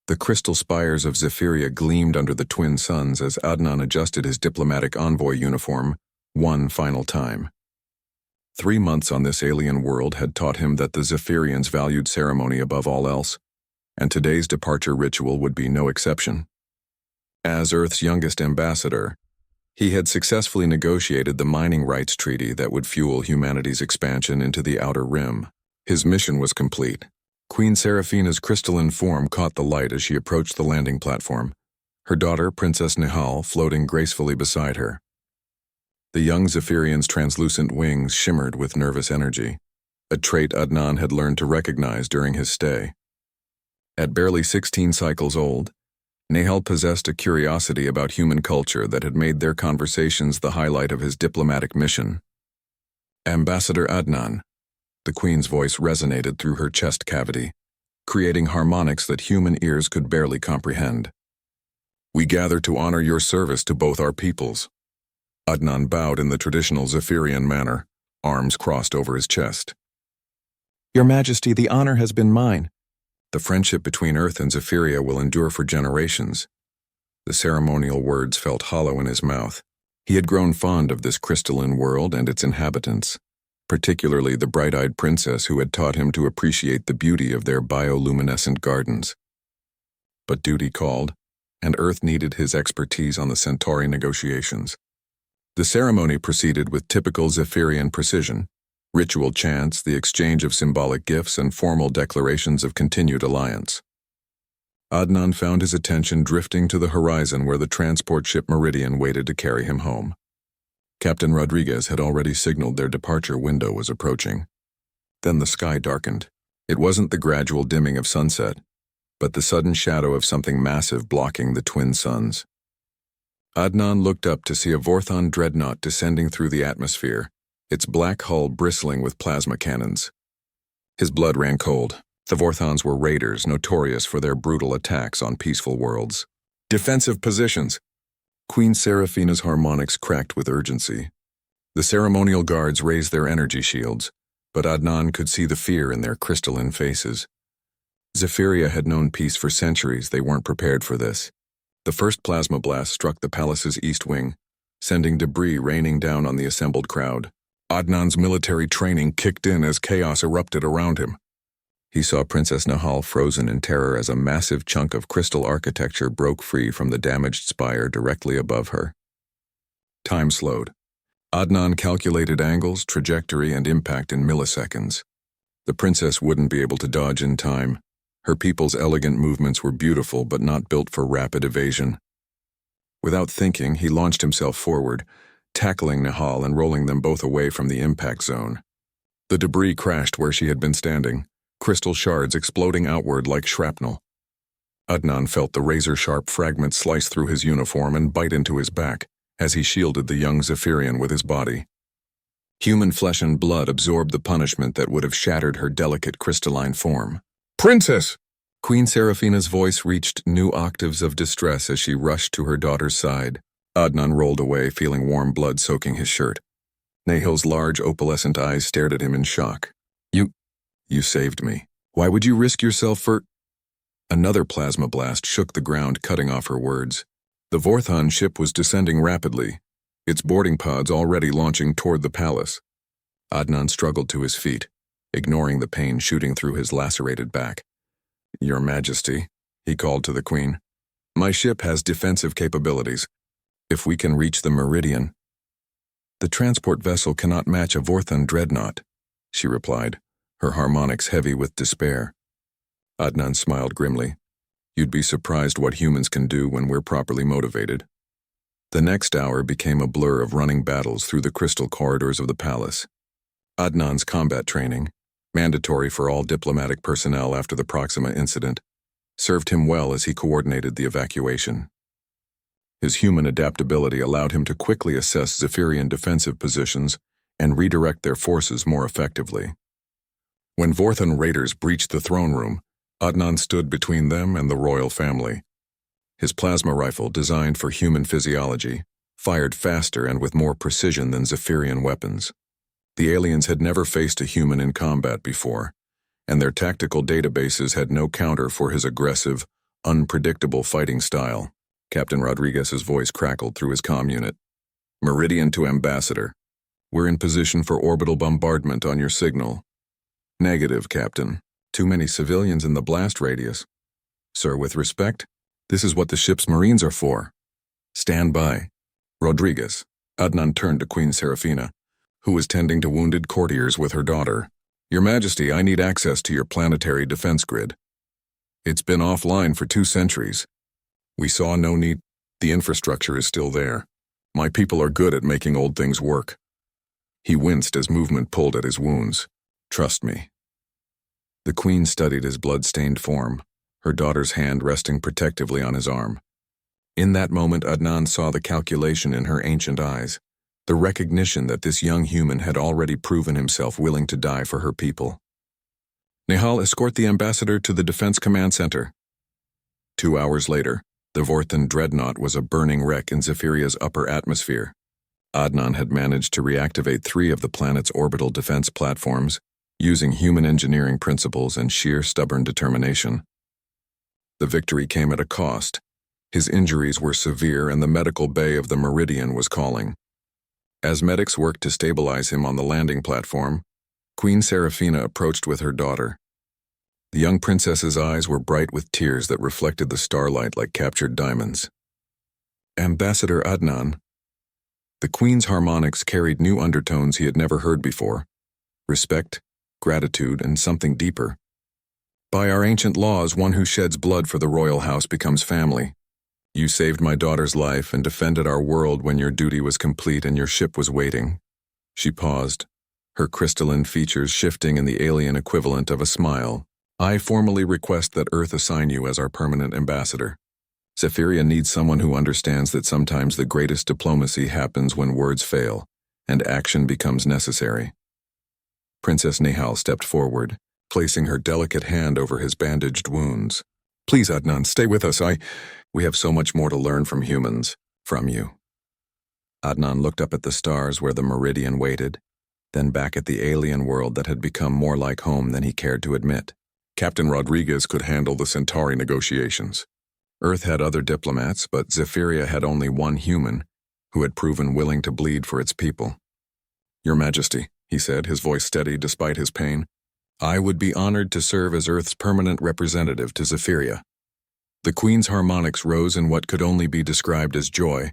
The crystal spires of Zephyria gleamed under the twin suns as Adnan adjusted his diplomatic envoy uniform one final time. 3 months on this alien world had taught him that the Zephyrians valued ceremony above all else, and today's departure ritual would be no exception. As Earth's youngest ambassador, he had successfully negotiated the mining rights treaty that would fuel humanity's expansion into the Outer Rim. His mission was complete. Queen Seraphina's crystalline form caught the light as she approached the landing platform, her daughter, Princess Nihal, floating gracefully beside her. The young Zephyrian's translucent wings shimmered with nervous energy, a trait Adnan had learned to recognize during his stay. At barely 16 cycles old, Nihal possessed a curiosity about human culture that had made their conversations the highlight of his diplomatic mission. Ambassador Adnan. The Queen's voice resonated through her chest cavity, creating harmonics that human ears could barely comprehend. We gather to honor your service to both our peoples. Adnan bowed in the traditional Zephyrian manner, arms crossed over his chest. Your Majesty, the honor has been mine. The friendship between Earth and Zephyria will endure for generations. The ceremonial words felt hollow in his mouth. He had grown fond of this crystalline world and its inhabitants, particularly the bright-eyed princess who had taught him to appreciate the beauty of their bioluminescent gardens. But duty called, and Earth needed his expertise on the Centauri negotiations. The ceremony proceeded with typical Zephyrian precision: ritual chants, the exchange of symbolic gifts, and formal declarations of continued alliance. Adnan found his attention drifting to the horizon where the transport ship Meridian waited to carry him home. Captain Rodriguez had already signaled their departure window was approaching. Then the sky darkened. It wasn't the gradual dimming of sunset, but the sudden shadow of something massive blocking the twin suns. Adnan looked up to see a Vorthon dreadnought descending through the atmosphere, its black hull bristling with plasma cannons. His blood ran cold. The Vorthons were raiders notorious for their brutal attacks on peaceful worlds. Defensive positions. Queen Seraphina's harmonics cracked with urgency. The ceremonial guards raised their energy shields, but Adnan could see the fear in their crystalline faces. Zephyria had known peace for centuries. They weren't prepared for this. The first plasma blast struck the palace's east wing, sending debris raining down on the assembled crowd. Adnan's military training kicked in as chaos erupted around him. He saw Princess Nihal frozen in terror as a massive chunk of crystal architecture broke free from the damaged spire directly above her. Time slowed. Adnan calculated angles, trajectory, and impact in milliseconds. The princess wouldn't be able to dodge in time. Her people's elegant movements were beautiful but not built for rapid evasion. Without thinking, he launched himself forward, tackling Nihal and rolling them both away from the impact zone. The debris crashed where she had been standing, crystal shards exploding outward like shrapnel. Adnan felt the razor-sharp fragments slice through his uniform and bite into his back as he shielded the young Zephyrian with his body. Human flesh and blood absorbed the punishment that would have shattered her delicate crystalline form. "Princess!" Queen Seraphina's voice reached new octaves of distress as she rushed to her daughter's side. Adnan rolled away, feeling warm blood soaking his shirt. Nihil's large opalescent eyes stared at him in shock. You saved me. Why would you risk yourself for—" Another plasma blast shook the ground, cutting off her words. The Vorthon ship was descending rapidly, its boarding pods already launching toward the palace. Adnan struggled to his feet, ignoring the pain shooting through his lacerated back. "Your Majesty," he called to the Queen, "my ship has defensive capabilities. If we can reach the Meridian—" "The transport vessel cannot match a Vorthon dreadnought," she replied, her harmonics heavy with despair. Adnan smiled grimly. "You'd be surprised what humans can do when we're properly motivated." The next hour became a blur of running battles through the crystal corridors of the palace. Adnan's combat training, mandatory for all diplomatic personnel after the Proxima incident, served him well as he coordinated the evacuation. His human adaptability allowed him to quickly assess Zephyrian defensive positions and redirect their forces more effectively. When Vorthon raiders breached the throne room, Adnan stood between them and the royal family. His plasma rifle, designed for human physiology, fired faster and with more precision than Zephyrian weapons. The aliens had never faced a human in combat before, and their tactical databases had no counter for his aggressive, Unpredictable fighting style. Captain Rodriguez's voice crackled through his comm unit. Meridian to Ambassador. We're in position for orbital bombardment on your signal. Negative, Captain. Too many civilians in the blast radius. Sir, with respect, this is what the ship's Marines are for. Stand by. Rodriguez. Adnan turned to Queen Serafina, who was tending to wounded courtiers with her daughter. Your Majesty, I need access to your planetary defense grid. It's been offline for 2 centuries. We saw no need. The infrastructure is still there. My people are good at making old things work. He winced as movement pulled at his wounds. Trust me. The Queen studied his blood-stained form, her daughter's hand resting protectively on his arm. In that moment, Adnan saw the calculation in her ancient eyes, the recognition that this young human had already proven himself willing to die for her people. Nihal, escort the ambassador to the Defense Command Center. 2 hours later, the Vorthan dreadnought was a burning wreck in Zephyria's upper atmosphere. Adnan had managed to reactivate 3 of the planet's orbital defense platforms, using human engineering principles and sheer stubborn determination. The victory came at a cost. His injuries were severe and the medical bay of the Meridian was calling. As medics worked to stabilize him on the landing platform, Queen Serafina approached with her daughter. The young princess's eyes were bright with tears that reflected the starlight like captured diamonds. Ambassador Adnan. The Queen's harmonics carried new undertones he had never heard before. Respect, gratitude, and something deeper. By our ancient laws, one who sheds blood for the royal house becomes family. You saved my daughter's life and defended our world when your duty was complete and your ship was waiting. She paused, her crystalline features shifting in the alien equivalent of a smile. I formally request that Earth assign you as our permanent ambassador. Zephyria needs someone who understands that sometimes the greatest diplomacy happens when words fail, and action becomes necessary. Princess Nihal stepped forward, placing her delicate hand over his bandaged wounds. Please, Adnan, stay with us. We have so much more to learn from humans, from you. Adnan looked up at the stars where the Meridian waited, then back at the alien world that had become more like home than he cared to admit. Captain Rodriguez could handle the Centauri negotiations. Earth had other diplomats, but Zephyria had only one human who had proven willing to bleed for its people. Your Majesty, he said, his voice steady despite his pain, I would be honored to serve as Earth's permanent representative to Zephyria. The Queen's harmonics rose in what could only be described as joy,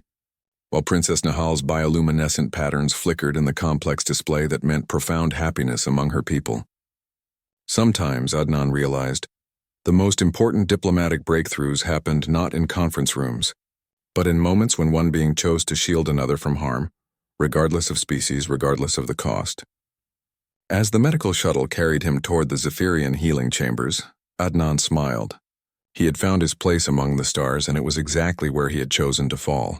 while Princess Nihal's bioluminescent patterns flickered in the complex display that meant profound happiness among her people. Sometimes, Adnan realized, the most important diplomatic breakthroughs happened not in conference rooms, but in moments when one being chose to shield another from harm, regardless of species, regardless of the cost. As the medical shuttle carried him toward the Zephyrian healing chambers, Adnan smiled. He had found his place among the stars, and it was exactly where he had chosen to fall.